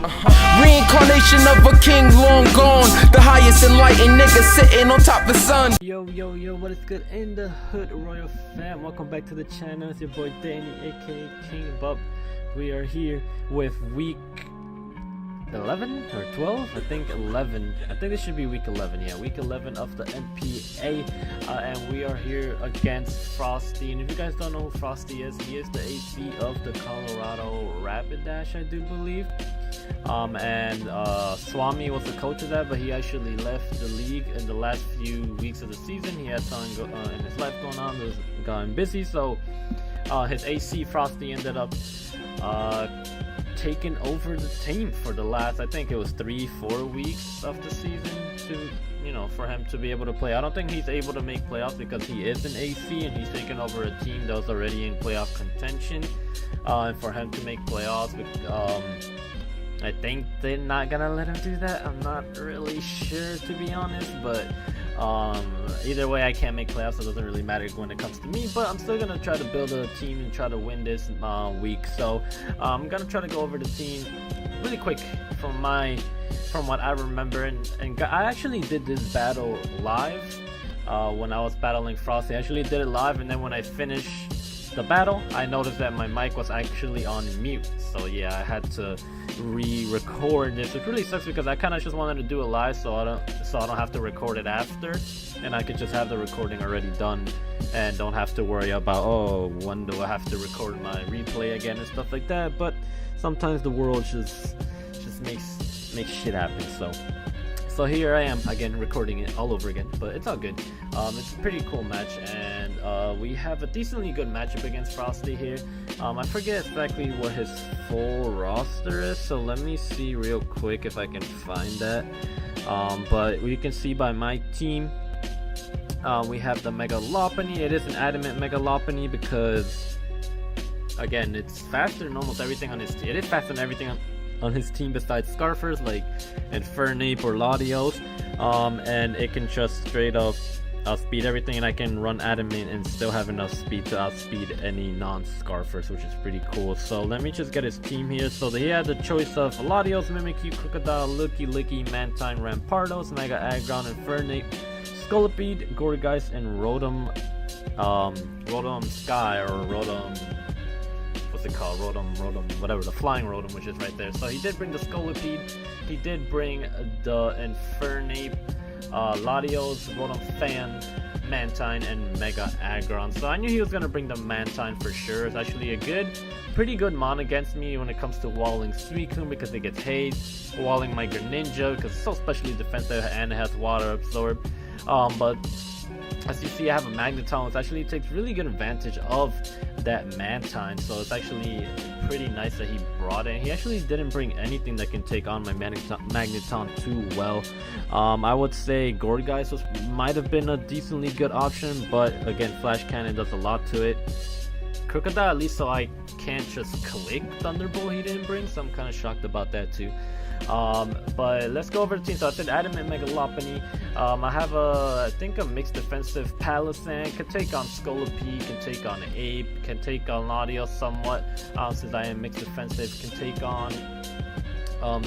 Reincarnation of a king long gone, the highest enlightened nigga sitting on top of the sun. Yo, what is good in the hood, Royal fam? Welcome back to the channel. It's your boy Danny, aka King Bub. We are here with week 11 or 12? I think 11. I think this should be week 11. Yeah, week 11 of the NPA. And we are here against Frosty. And if you guys don't know who Frosty is, he is the AC of the Colorado Rapidash, I do believe. Swami was the coach of that, but he actually left the league in the last few weeks of the season. He had something in his life going on. It was gotten busy, so his AC Frosty ended up taking over the team for the last, I think it was 3-4 weeks of the season to, for him to be able to play. I don't think he's able to make playoffs because he is an AC and he's taking over a team that was already in playoff contention. And for him to make playoffs, I think they're not gonna let him do that. I'm not really sure, to be honest, but either way, I can't make playoffs, so it doesn't really matter when it comes to me. But I'm still gonna try to build a team and try to win this week. So I'm gonna try to go over the team really quick from what I remember. And I actually did this battle live when I was battling Frosty. I actually did it live, and then when I finished the battle, I noticed that my mic was actually on mute. So yeah, I had to re-record this, which really sucks because I kind of just wanted to do it live so I don't have to record it after, and I could just have the recording already done and don't have to worry about, oh, when do I have to record my replay again and stuff like that. But sometimes the world just makes shit happen. So here I am again, recording it all over again, but it's all good. It's a pretty cool match, and we have a decently good matchup against Frosty here. I forget exactly what his full roster is, so let me see real quick if I can find that. But you can see by my team, we have the Mega Lopunny. It is an adamant Mega Lopunny because, again, it's faster than almost everything on his team. It is faster than everything on his team besides Scarfers like Infernape or Latios, and it can just straight up outspeed everything, and I can run Adamant and still have enough speed to outspeed any non-Scarfers, which is pretty cool. So let me just get his team here. So he had the choice of Latios, Mimikyu, Crocodile, Licky, Mantine, Rampardos, Mega Aggron, Infernape, Scolipede, Gourgeist, and Rotom Sky, or Rotom, what's it called, Rotom, whatever, the flying Rotom, which is right there. So he did bring the Scolipede, he did bring the Infernape, Latios, Rotom Fan, Mantine, and Mega Aggron. So I knew he was going to bring the Mantine for sure. It's actually a pretty good mon against me when it comes to walling Suicune because it gets haze, walling my Greninja because it's so specially defensive and it has water absorb. But as you see, I have a Magneton, which actually takes really good advantage of that Mantine, so it's actually pretty nice that he brought it. He actually didn't bring anything that can take on my Magneton too well. I would say Gourgeist might have been a decently good option, but again, Flash Cannon does a lot to it. Crocodile, at least so I can't just click Thunderbolt, he didn't bring, so I'm kind of shocked about that too. But let's go over the team. So I said Adamant Mega Lopunny. I have I think a mixed defensive Palisand, can take on Scolipede, can take on Ape, can take on Latios somewhat, since I am mixed defensive, can take on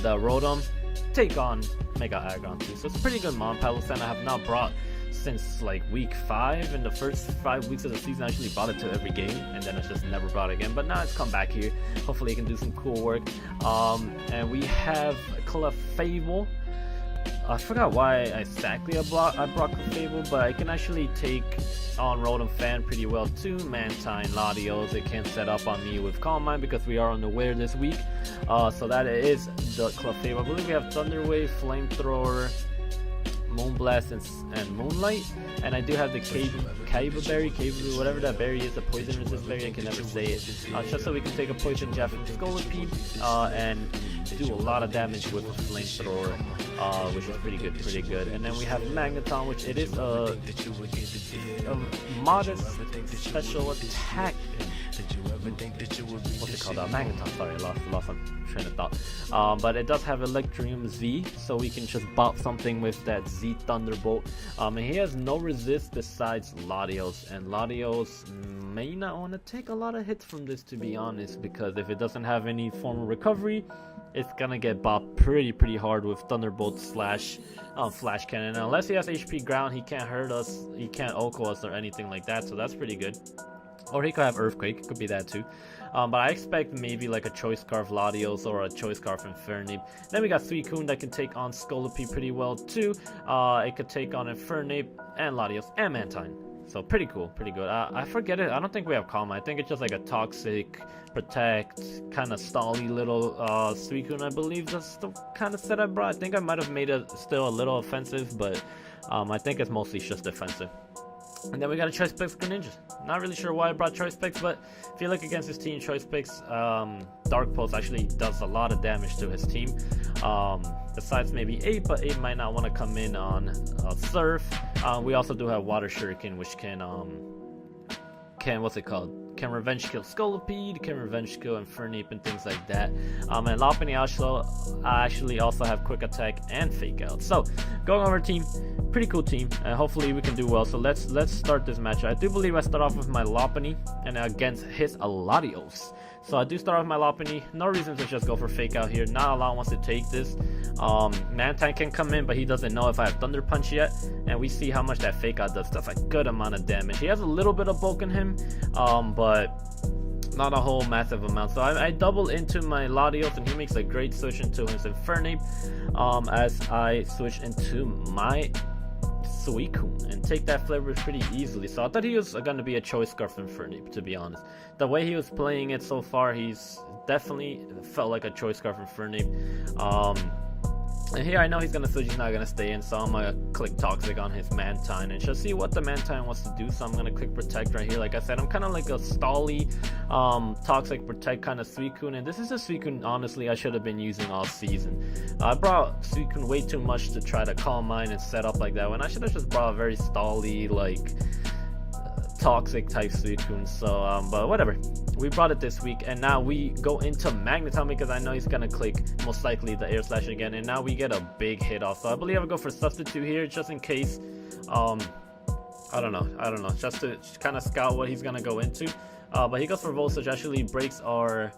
the Rotom, take on Mega Aggron too. So it's a pretty good mon. Palisand I have not brought since like week 5. In the first 5 weeks of the season, I actually brought it to every game, and then it's just never brought it again. But now it's come back here. Hopefully it can do some cool work. And we have Clefable. I forgot why exactly I brought Clefable, but I can actually take on Rotom Fan pretty well too. Mantine, Latios, it can set up on me with Calm Mind because we are on the wear this week. So that is the Clefable. I believe we have Thunder Wave, Flamethrower, Moonblast, and Moonlight, and I do have the Kaiba Berry, whatever that berry is, the poison resist berry, I can never say it, just so we can take a poison jab from Scolipede and do a lot of damage with Flamethrower, which is pretty good. And then we have Magneton, which it is a modest special attack what's it called? Magneton. Sorry, I lost my train of thought. But it does have Electrium Z, so we can just bop something with that Z Thunderbolt. And he has no resist besides Latios, and Latios may not want to take a lot of hits from this, to be honest, because if it doesn't have any form of recovery, it's gonna get bopped pretty hard with Thunderbolt slash Flash Cannon. And unless he has HP ground, he can't hurt us, he can't Oko us or anything like that, so that's pretty good. Or he could have Earthquake, could be that too. But I expect maybe like a Choice Scarf Latios or a Choice Scarf Infernape. Then we got Suicune that can take on Scolipede pretty well too. It could take on Infernape and Latios and Mantine. So pretty cool, pretty good. I forget it, I don't think we have Calm. I think it's just like a Toxic, Protect, kind of stally little Suicune, I believe. That's the kind of set I brought. I think I might have made it still a little offensive, but I think it's mostly just defensive. And then we got a Choice Picks Greninjas. Not really sure why I brought Choice Picks, but if you look against his team, Choice Picks, Dark Pulse actually does a lot of damage to his team. Besides maybe 8, but 8 might not want to come in on Surf. We also do have Water Shuriken, which can what's it called? Can revenge kill Scolipede, can revenge kill Infernape and things like that. And Lopunny actually also have Quick Attack and Fake Out. So going over team, pretty cool team, and hopefully we can do well. So let's start this match. I do believe I start off with my Lopunny and against his Latios. So I do start off with my Lopunny. No reason to just go for Fake Out here. Not a lot wants to take this. Mantine can come in, but he doesn't know if I have Thunder Punch yet. And we see how much that Fake Out does. That's a good amount of damage. He has a little bit of bulk in him, but not a whole massive amount. So I double into my Latios, and he makes a great switch into his Infernape as I switch into my Suicune and take that flavor pretty easily. So I thought he was going to be a Choice Scarf Infernape, to be honest. The way he was playing it so far, he's definitely felt like a Choice Scarf Infernape. And here I know he's going to switch, he's not going to stay in, so I'm going to click Toxic on his Mantine and just see what the Mantine wants to do. So I'm going to click Protect right here. Like I said, I'm kind of like a stally, Toxic Protect kind of Suicune, and this is a Suicune, honestly, I should have been using all season. I brought Suicune way too much to try to Calm Mind and set up like that, when I should have just brought a very stally, like, Toxic type Suicune. So but whatever, we brought it this week, and now we go into Magneton because I know he's gonna click most likely the Air Slash again, and now we get a big hit off. So I believe I'll go for Substitute here just in case. I don't know, just to kind of scout what he's gonna go into. But he goes for Voltage, actually breaks our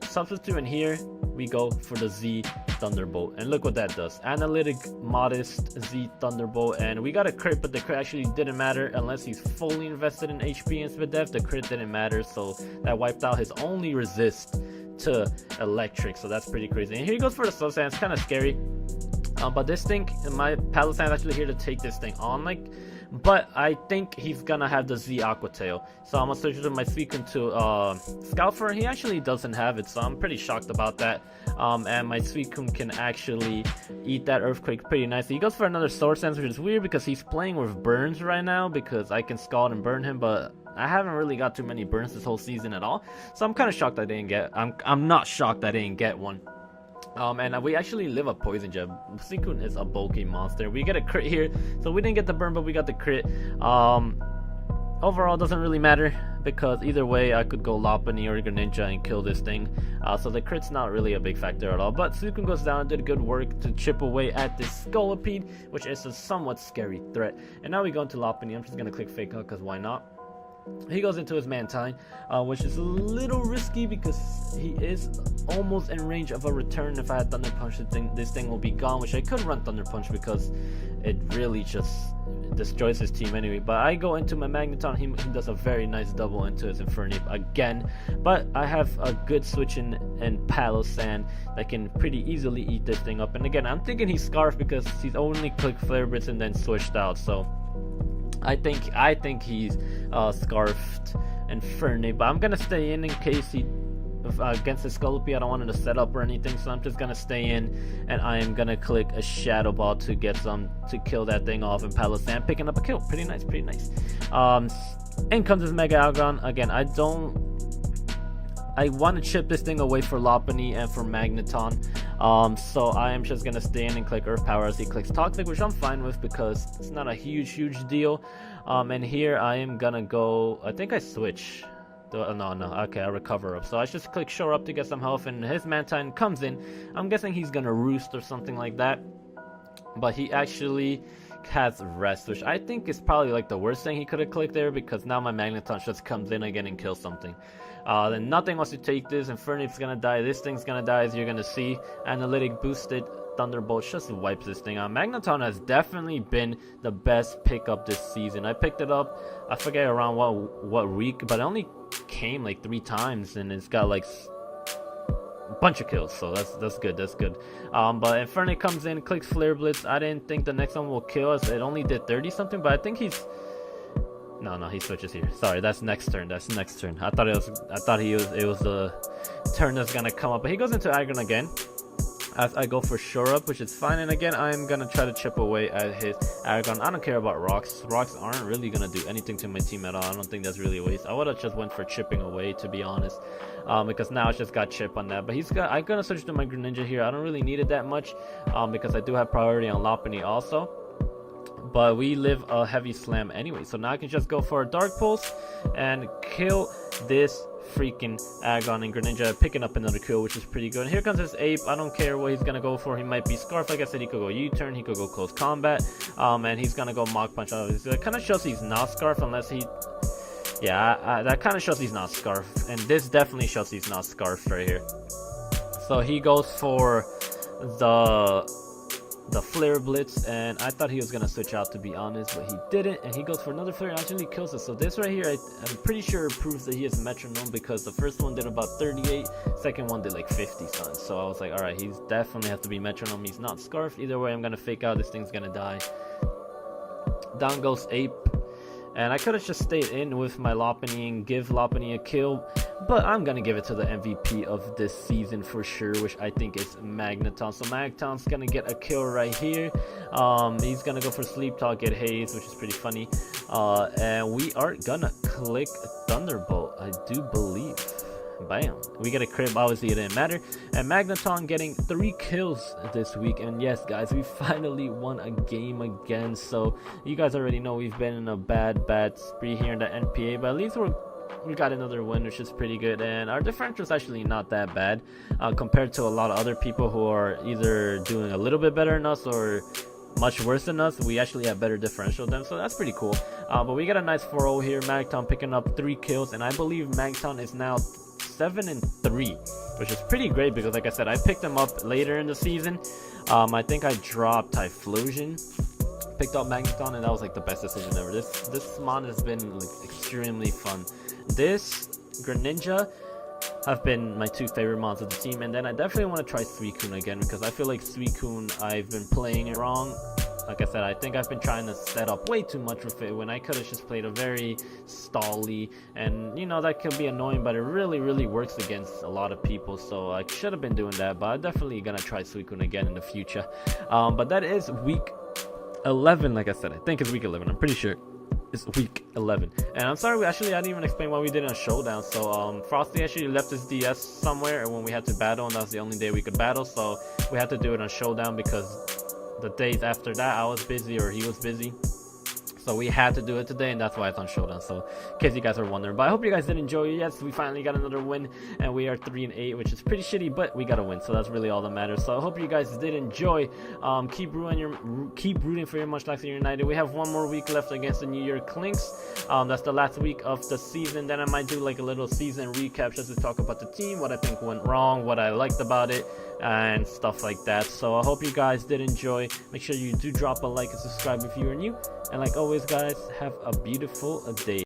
Substitute, and here we go for the Z Thunderbolt, and look what that does. Analytic, modest Z Thunderbolt, and we got a crit, but the crit actually didn't matter unless he's fully invested in HP and speed depth. The crit didn't matter, so that wiped out his only resist to Electric, so that's pretty crazy. And here he goes for the Slow Sand. It's kind of scary, but this thing, my Palisand is actually here to take this thing on, like. But I think he's gonna have the Z Aqua Tail, so I'm gonna switch to my Suicune to Scoutfor. He actually doesn't have it, so I'm pretty shocked about that. And my Suicune can actually eat that Earthquake pretty nicely. He goes for another Sword Stance, which is weird because he's playing with burns right now, because I can Scald and burn him, but I haven't really got too many burns this whole season at all. So I'm kind of shocked I didn't get. I'm not shocked I didn't get one. And we actually live a Poison Jab. Suicune is a bulky monster. We get a crit here, so we didn't get the burn, but we got the crit. Overall, doesn't really matter, because either way I could go Lopunny or Greninja and kill this thing. So the crit's not really a big factor at all. But Suicune goes down and did good work to chip away at this Scolipede, which is a somewhat scary threat. And now we go into Lopunny. I'm just gonna click Fake Out because why not? He goes into his Mantine, which is a little risky because he is almost in range of a return. If I had Thunder Punch, this thing will be gone, which I could run Thunder Punch because it really just destroys his team anyway. But I go into my Magneton. He does a very nice double into his Infernape again. But I have a good switch in Palisand that can pretty easily eat this thing up. And again, I'm thinking he's Scarf because he's only clicked Flare Blitz and then switched out. So I think he's Scarfed Infernape, but I'm gonna stay in case he against the Scolipede. I don't want him to set up or anything, so I'm just gonna stay in, and I am gonna click a Shadow Ball to get some to kill that thing off in Palisand, picking up a kill. Pretty nice. In comes this Mega Algon. Again, I want to chip this thing away for Lopunny and for Magneton. So I am just going to stay in and click Earth Power as he clicks Toxic, which I'm fine with because it's not a huge deal. And here I am going to go, I think I switch. No. Okay, I recover up. So I just click shore up to get some health, and his Mantine comes in. I'm guessing he's gonna roost or something like that. But he actually has rest, which I think is probably like the worst thing he could have clicked there, because now my Magneton just comes in again and kills something. Then nothing wants to take this, and Fernape's gonna die. This thing's gonna die, as you're gonna see. Analytic boosted Thunderbolt just wipes this thing out. Magneton has definitely been the best pickup this season. I picked it up, I forget around what week, but it only came like 3 times, and it's got like a bunch of kills, so that's good. But Infernape comes in, clicks Flare Blitz. I didn't think the next one will kill us. It only did 30 something, but I think he's no, he switches here. Sorry, that's next turn. I thought it was the turn that's gonna come up, but he goes into Aggron again. As I go for shore up, which is fine, and again I'm gonna try to chip away at his Aggron. I don't care about rocks. Rocks aren't really gonna do anything to my team at all. I don't think that's really a waste. I would have just went for chipping away, to be honest, because now it's just got chip on that. But I'm gonna switch to my Greninja here. I don't really need it that much, because I do have priority on Lopunny also. But we live a heavy slam anyway, so now I can just go for a Dark Pulse and kill this freaking Aggron and Greninja, picking up another kill, which is pretty good. And here comes his Ape. I don't care what he's gonna go for. He might be Scarf, like I said. He could go U-turn, he could go close combat, and he's gonna go Mach Punch. It kind of shows he's not Scarf, unless he, yeah, that kind of shows he's not Scarf, and this definitely shows he's not Scarf right here. So he goes for the Flare Blitz, and I thought he was gonna switch out, to be honest, but he didn't, and he goes for another Flare and actually kills us. So this right here, I'm pretty sure it proves that he is Metronome, because the first one did about 38, second one did like 50 something. So I was like, alright, he's definitely have to be Metronome. He's not Scarf. Either way, I'm gonna fake out. This thing's gonna die. Down goes Ape. And I could have just stayed in with my Lopunny and give Lopunny a kill, but I'm going to give it to the MVP of this season for sure, which I think is Magneton. So Magneton's going to get a kill right here. He's going to go for Sleep Talk, get Haze, which is pretty funny. And we are going to click Thunderbolt, I do believe. Bam. We get a crit, obviously it didn't matter. And Magneton getting 3 kills this week. And yes, guys, we finally won a game again. So you guys already know we've been in a bad spree here in the NPA, but at least we got another win, which is pretty good. And our differential is actually not that bad compared to a lot of other people who are either doing a little bit better than us or much worse than us. We actually have better differential than them, so that's pretty cool. But we got a nice 4-0 here. Magneton picking up 3 kills, and I believe Magneton is now 7-3, which is pretty great, because like I said, I picked him up later in the season. I think I dropped Typhlosion, picked up Magneton, and that was like the best decision ever. This mon has been like extremely fun. This Greninja have been my 2 favorite mons of the team, and then I definitely want to try Suicune again, because I feel like Suicune, I've been playing it wrong. Like I said, I think I've been trying to set up way too much with it when I could have just played a very stally, and you know, that can be annoying, but it really works against a lot of people, so I should have been doing that. But I'm definitely gonna try Suicune again in the future. But that is week 11. Like I said, I think it's week 11. I'm pretty sure it's week 11. And I'm sorry, I didn't even explain why we did a showdown. So Frosty actually left his DS somewhere, and when we had to battle, and that was the only day we could battle, so we had to do it on showdown, because the days after that I was busy, or he was busy, so we had to do it today, and that's why it's on showdown. So in case you guys are wondering, but I hope you guys did enjoy it. Yes, we finally got another win, and we are 3-8, which is pretty shitty, but we got a win, so that's really all that matters. So I hope you guys did enjoy. Keep rooting for your Munchlaxster United. We have 1 more week left against the New York Lynx. That's the last week of the season. Then I might do like a little season recap, just to talk about the team, what I think went wrong, what I liked about it, and stuff like that. So I hope you guys did enjoy. Make sure you do drop a like and subscribe if you are new, and like always, guys, have a beautiful day.